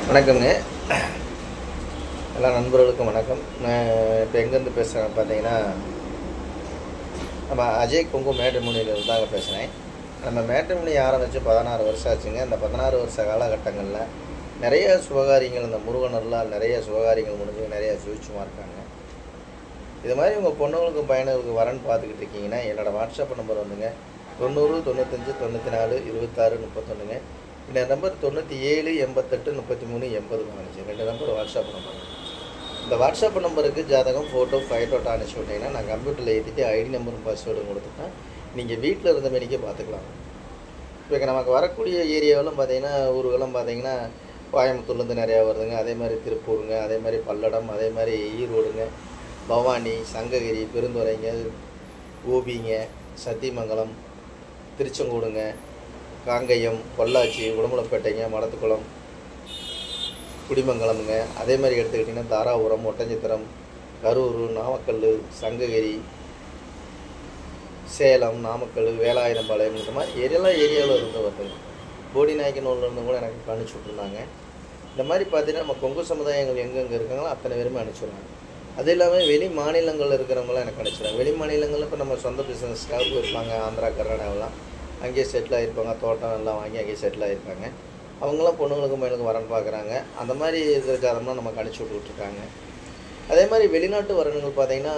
வணக்கங்க. எல்லா நண்பர்களுக்கும் வணக்கம். நான் இப்போ எங்கேருந்து பேசுகிறேன் பார்த்தீங்கன்னா, நம்ம அஜய் கொங்கு மேட்ரிமோனியிலிருந்து தாங்க பேசுகிறேன். நம்ம மேட்ரிமோனி ஆரம்பித்து 16 வருஷம் ஆச்சுங்க. இந்த 16 வருஷ காலகட்டங்களில் நிறைய சுபகாரியங்கள், இந்த முருகனர்லாம் நிறைய சுபகாரியங்கள் முடிஞ்சு நிறைய சுவிட்சுமாக இருக்காங்க. இது மாதிரி உங்கள் பொண்ணுங்களுக்கும் பையனுக்கு வரன்னு பார்த்துக்கிட்டு இருக்கீங்கன்னா, என்னோடய வாட்ஸ்அப் நம்பர் வந்துங்க 90 95 94 26 31ங்க. இந்த நம்பர் 97 88 33 80 15. 2 number WhatsApp number. இந்த வாட்ஸ்அப் நம்பருக்கு ஜாதகம், ஃபோட்டோ, ஃபைட்டோட்டோ அனுப்பிச்சி விட்டிங்கன்னா நான் கம்ப்யூட்டரில் ஏற்றிட்டு ஐடி நம்பரும் பாஸ்வேர்டும் கொடுத்துட்டேன். நீங்கள் வீட்டில் இருந்த மணிக்கே பார்த்துக்கலாம். இப்போ நமக்கு வரக்கூடிய ஏரியாவெல்லாம் பார்த்தீங்கன்னா, ஊர்களெல்லாம் பார்த்தீங்கன்னா கோயம்புத்தூர்லேருந்து நிறையா வருதுங்க. அதே மாதிரி திருப்பூருங்க, அதே மாதிரி பல்லடம், அதே மாதிரி ஈரோடுங்க, பவானி, சங்ககிரி, பெருந்துறைங்க, கோபிங்க, சத்தியமங்கலம், திருச்செங்கோடுங்க, காங்கயம், பொள்ளாச்சி, உடம்புலப்பேட்டைங்க, மடத்துக்குளம், குடிமங்கலமுங்க. அதே மாதிரி எடுத்துக்கிட்டிங்கன்னா தாராபுரம், ஒட்டஞ்சத்திரம், கரூர், நாமக்கல், சங்ககிரி, சேலம், நாமக்கல், வேலாயுதம்பாளையம், இந்த மாதிரி ஏரியாவில் இருந்து வருதுங்க. போடிநாயக்கனூர்லேருந்து கூட எனக்கு அனுப்பிச்சி விட்ருந்தாங்க. இந்த மாதிரி பார்த்தீங்கன்னா நம்ம கொங்கு சமுதாயங்கள் எங்கெங்கே இருக்காங்களோ அத்தனை பேருமே அனுப்பிச்சிடுறாங்க. அது இல்லாமல் வெளி மாநிலங்களில் இருக்கிறவங்களாம் எனக்கு அனுப்பிச்சிடுறாங்க. வெளி மாநிலங்களில் இப்போ நம்ம சொந்த பிஸ்னஸ்க்காக போயிருப்பாங்க. ஆந்திரா, கர்நாடகாவெலாம் அங்கேயே செட்டில் ஆகிருப்பாங்க. தோட்டம் எல்லாம் வாங்கி அங்கேயே செட்டில் ஆகிருப்பாங்க. அவங்களாம் பொண்ணுங்களுக்கும் பையனுக்கும் வரன்னு பார்க்குறாங்க. அந்த மாதிரி இருக்கிற ஜாதகம்லாம் நமக்கு அனுப்பிச்சி விட்டுருக்காங்க. அதே மாதிரி வெளிநாட்டு வரணுங்கள் பார்த்தீங்கன்னா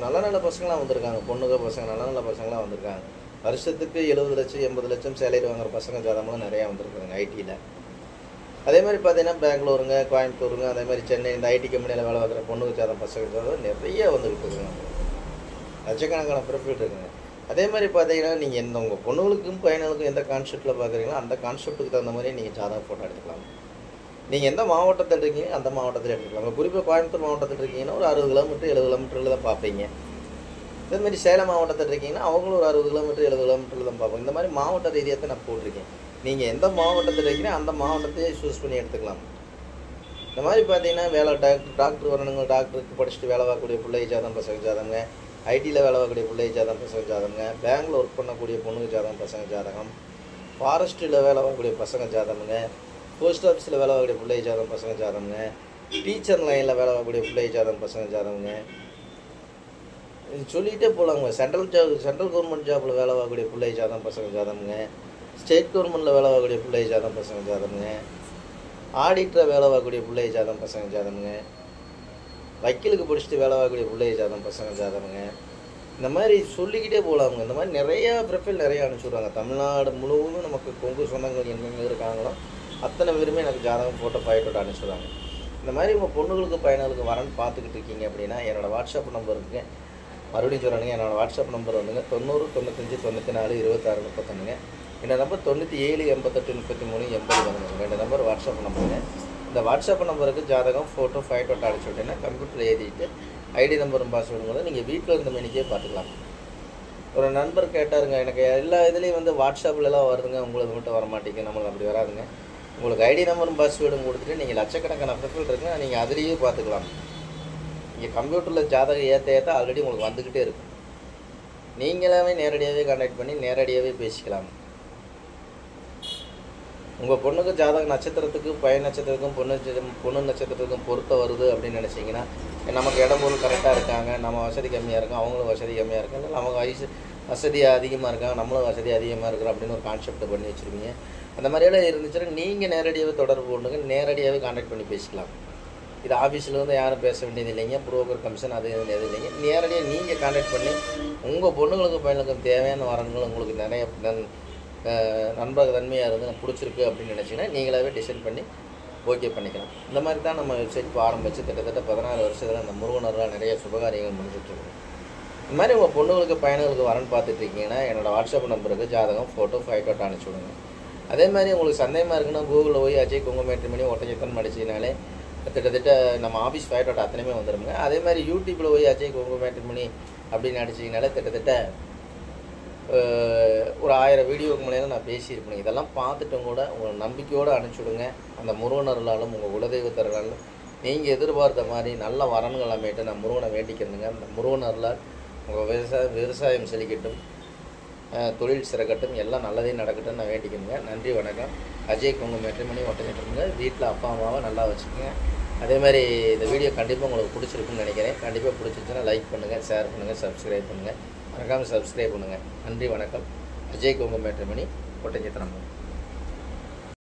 நல்ல நல்ல பசங்களாம் வந்திருக்காங்க. பொண்ணுங்க பசங்க நல்ல நல்ல பசங்களாம் வந்திருக்காங்க. வருஷத்துக்கு 70 லட்சம் 80 லட்சம் சேலரி வாங்குற பசங்க ஜாதகம்லாம் நிறையா வந்திருக்குறாங்க ஐடியில். அதே மாதிரி பார்த்தீங்கன்னா பெங்களூருங்க, கோயம்புத்தூருங்க, அதே மாதிரி சென்னை, இந்த ஐடி கம்பெனியில் வேலை பார்க்குற பொண்ணுங்க ஜாதகம் பசங்க ஜாதகம் நிறைய வந்துக்கிட்டு இருக்காங்க. லட்சக்கணக்கான ப்ரொஃபிட் இருக்குங்க. அதே மாதிரி பார்த்தீங்கன்னா நீங்கள் எந்த உங்கள் பொண்ணுங்களுக்கும் பையனுக்கும் எந்த கான்செப்ட்டில் பார்க்குறீங்களோ அந்த கான்செப்ட்டுக்கு தகுந்த மாதிரி நீங்கள் ஜாதகம் ஃபோட்டோ எடுத்துக்கலாம். நீங்கள் எந்த மாவட்டத்தில் இருக்கீங்க அந்த மாவட்டத்தில் எடுத்துக்கலாம். குறிப்பாக கோயம்புத்தூர் மாவட்டத்தில் இருக்கீங்கன்னா ஒரு 60 கிலோமீட்டர் 70 கிலோமீட்டரில் தான் பார்ப்பீங்க. இதேமாதிரி சேலம் மாவட்டத்தில் இருக்கீங்கன்னா அவங்களும் ஒரு 60 கிலோமீட்டர் 70 கிலோமீட்டரில் தான் பார்ப்போம். இந்த மாதிரி மாவட்ட ரீதியாக தான் நான் போட்டிருக்கேன். நீங்கள் எந்த மாவட்டத்தில் இருக்கீங்கன்னா அந்த மாவட்டத்தையே சூஸ் பண்ணி எடுத்துக்கலாம். இந்த மாதிரி பார்த்தீங்கன்னா டாக்டர் வரணுங்க. டாக்டருக்கு படிச்சுட்டு வேலை பார்க்கக்கூடிய பிள்ளை ஜாதகம் பசங்க ஜாதகங்க, ஐடியில் வேலை பார்க்கக்கூடிய பிள்ளை ஜாதகம் பசங்க ஜாதகங்க, பேங்கில் ஒர்க் பண்ணக்கூடிய பொண்ணுங்க ஜாதகம் பசங்க ஜாதகம், ஃபாரஸ்ட்டில் வேலை பார்க்கக்கூடிய பசங்க ஜாதகங்க, போஸ்ட் ஆஃபீஸில் வேலை பார்க்கக்கூடிய பிள்ளை ஜாதகம் பசங்க ஜாதகங்க, டீச்சர் லைனில் வேலை பார்க்கக்கூடிய பிள்ளை ஜாதகம் பசங்க ஜாதகங்க, சொல்லிகிட்டே போகலாங்க. சென்ட்ரல் கவர்மெண்ட் ஜாப்பில் வேலை பார்க்கக்கூடிய பிள்ளை ஜாதகம் பசங்க ஜாதகங்க, ஸ்டேட் கவர்மெண்ட்டில் வேலை பார்க்கக்கூடிய பிள்ளை ஜாதகம் பசங்க ஜாதகங்க, ஆடிட்டரை வேலை பார்க்கக்கூடிய பிள்ளை ஜாதகம் பசங்க ஜாதகங்க, வக்கீலுக்கு படிச்சுட்டு வேலை பார்க்கக்கூடிய பிள்ளை ஜாதகம் பசங்க ஜாதகங்க. இந்த மாதிரி சொல்லிக்கிட்டே போகலாமுங்க. இந்த மாதிரி நிறையா ப்ரொஃபைல் நிறையா அனுப்பிச்சுடுவாங்க. தமிழ்நாடு முழுவதும் நமக்கு கொங்கு சொந்தங்கள் எங்கெங்கே இருக்காங்களோ அத்தனை பேருமே எனக்கு ஜாதகம் ஃபோட்டோ ஃபைட்டோட அனுப்பிச்சுடுவாங்க. இந்த மாதிரி உங்கள் பொண்ணுங்களுக்கு பையனுக்கு வரன்னு பார்த்துக்கிட்டு இருக்கீங்க அப்படின்னா என்னோடய வாட்ஸ்அப் நம்பர் இருக்குங்க. மறுபடியும் சொல்கிறானுங்க. என்னோடய வாட்ஸ்அப் நம்பர் வந்துங்க 90 95 94 26 31ங்க. இந்த நம்பர் 97 88 33 80 15. 2 number WhatsApp நம்பருங்க. இந்த வாட்ஸ்அப் நம்பருக்கு ஜாதகம், ஃபோட்டோ, ஃபைட்டோட்டோ அடிச்சு விட்டீங்கன்னா கம்ப்யூட்டரில் எழுதிட்டு ஐடி நம்பரும் பாஸ்வேர்டுங்களும் நீங்கள் வீட்டில் இருந்த மணிக்கே பார்த்துக்கலாம். ஒரு நண்பர் கேட்டாருங்க, எனக்கு எல்லா இதுலேயும் வந்து வாட்ஸ்அப்லலாம் வருதுங்க, உங்களுக்கு மட்டும் வர மாட்டேங்க. நம்மளுக்கு அப்படி வராதுங்க. உங்களுக்கு ஐடி நம்பரும் பாஸ்வேர்டும் கொடுத்துட்டு நீங்கள் லட்சக்கணக்கான ப்ரொஃபைல் இருக்குங்க, நீங்கள் அதிலேயே பார்த்துக்கலாம். நீங்கள் கம்ப்யூட்டரில் ஜாதகம் ஏற்ற ஆல்ரெடி உங்களுக்கு வந்துக்கிட்டே இருக்கும். நீங்களாவே நேரடியாகவே கான்டாக்ட் பண்ணி நேரடியாகவே பேசிக்கலாம். உங்கள் பொண்ணுக்கு ஜாதக நட்சத்திரத்துக்கு பையன் நட்சத்திரத்துக்கும் பொண்ணு நட்சத்திரத்துக்கும் பொருத்த வருது அப்படின்னு நினச்சிங்கன்னா நமக்கு இடம் பொருள் கரெக்டாக இருக்காங்க, நம்ம வசதி கம்மியாக இருக்கோம், அவங்களும் வசதி கம்மியாக இருக்காங்க, இல்லை நமக்கு வசதி அதிகமாக இருக்காங்க, நம்மளும் வசதி அதிகமாக இருக்கிறோம் அப்படின்னு ஒரு கான்செப்டை பண்ணி வச்சுருவீங்க. அந்த மாதிரியெல்லாம் இருந்துச்சுன்னா நீங்கள் நேரடியாகவே தொடர்பு கொண்டுங்க, நேரடியாகவே கான்டாக்ட் பண்ணி பேசிக்கலாம். இது ஆஃபீஸில் வந்து யாரும் பேச வேண்டியது இல்லைங்க. புரோக்கர் கமிஷன் அது எதுவும் இல்லைங்க. நேரடியாக நீங்கள் கான்டாக்ட் பண்ணி உங்கள் பொண்ணுங்களுக்கு பையனுக்கும் தேவையான வரங்கள் உங்களுக்கு நிறைய நண்பக தன்மையாக இருந்து பிடிச்சிருக்கு அப்படின்னு நினச்சிங்கன்னா நீங்களாகவே டிசைன் பண்ணி ஓகே பண்ணிக்கலாம். இந்த மாதிரி தான் நம்ம வெப்சைட் இப்போ ஆரம்பித்து கிட்டத்தட்ட 16 வருஷத்தில் அந்த முருகனர்லாம் நிறைய சுபகாரியங்கள் முடிஞ்சிட்ருக்கோம். இந்த மாதிரி உங்கள் பொண்ணுங்களுக்கு பையனுங்களுக்கு வரன்னு பார்த்துட்ருக்கீங்கன்னா என்னோடய வாட்ஸ்அப் நம்பருக்கு ஜாதகம், ஃபோட்டோ, ஃபைட்டோட்டோ அனுப்பிச்சி விடுங்க. அதே மாதிரி உங்களுக்கு சந்தேகமாக இருக்குன்னா கூகுளில் போய் அஜய் கொங்கு மேட்ரிமோனி ஒட்டஞ்சத்திரம் அடிச்சினாலே கிட்டத்தட்ட நம்ம ஆஃபீஸ் ஃபைட்டோட்டோ அத்தனையுமே வந்துடுங்க. அதே மாதிரி யூடியூப்பில் போய் அஜய் கொங்கு மேட்ரிமோனி அப்படின்னு அடிச்சிங்கனாலே கிட்டத்தட்ட ஒரு 1000 வீடியோக்கு மேலே நான் பேசியிருப்பேன். இதெல்லாம் பார்த்துட்டும் கூட உங்களை நம்பிக்கையோடு அனுப்பிச்சுடுங்க. அந்த முருகனர்களாலும் உங்கள் குலதெய்வத்தர்களாலும் நீங்கள் எதிர்பார்த்த மாதிரி நல்ல வரன்கள் அமையிட்டு நான் முருகனை வேண்டிக்கிறேங்க. அந்த முருகனர்களால் உங்கள் விவசாயம் செழிக்கட்டும். தொழில் சிறக்கட்டும், எல்லாம் நல்லதே நடக்கட்டும் நான் வேண்டிக்கணுங்க. நன்றி, வணக்கம். அஜய் கொங்கு மேட்ரிமோனி ஒட்டஞ்சத்திரமுங்க. வீட்டில் அப்பா அம்மாவை நல்லா வச்சுக்கோங்க. அதே மாதிரி இந்த வீடியோ கண்டிப்பாக உங்களுக்கு பிடிச்சிருக்குன்னு நினைக்கிறேன். கண்டிப்பாக பிடிச்சிருச்சுன்னா லைக் பண்ணுங்கள், ஷேர் பண்ணுங்கள், சப்ஸ்கிரைப் பண்ணுங்கள். மறக்காமல் சப்ஸ்கிரைப் பண்ணுங்கள். நன்றி, வணக்கம். அஜய் கொங்கு மேட்ரிமோனி ஒட்டஞ்சத்திரம்.